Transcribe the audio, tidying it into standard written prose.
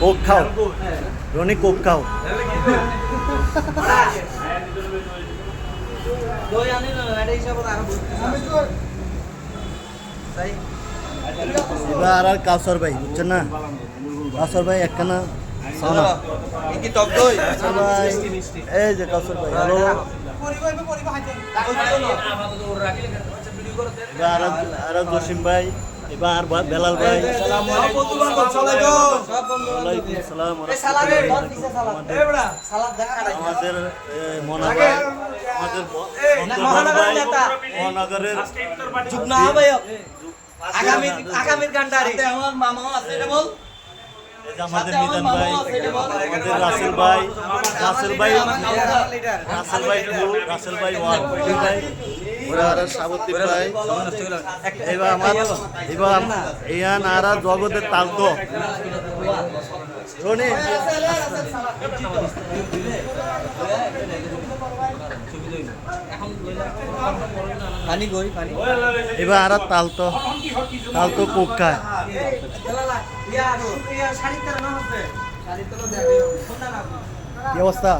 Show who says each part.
Speaker 1: Coke খাও Roni, Coke খাও। এবার আর কাউসার ভাই বুঝছেন না, কাউসার ভাই একখানা
Speaker 2: টক দই
Speaker 1: ভাই, এই যে কাউসার ভাই। হ্যালো, এবার আর জসিম ভাই, এবার বেলাল ভাই। ওয়ালাইকুম আসসালাম। আমাদের মনা ভাই, আমাদের মহানগরের
Speaker 2: আগামীর গানটা আমার মামাও আছে এটা বল।
Speaker 1: আমাদের মিজান ভাই, আমাদের রাসেল ভাই, রাসেল ভাই, রাসেল ভাই টু, রাসেল ভাই ওয়ান, ভাই ওরা আর সাবতীর ভাই। এবার আমার এবার ইয়ান আর জগতের তালতো রনি
Speaker 2: পানি গই পানি
Speaker 1: এবার আর তালতো তালতো কোক খায়। কি অবস্থা?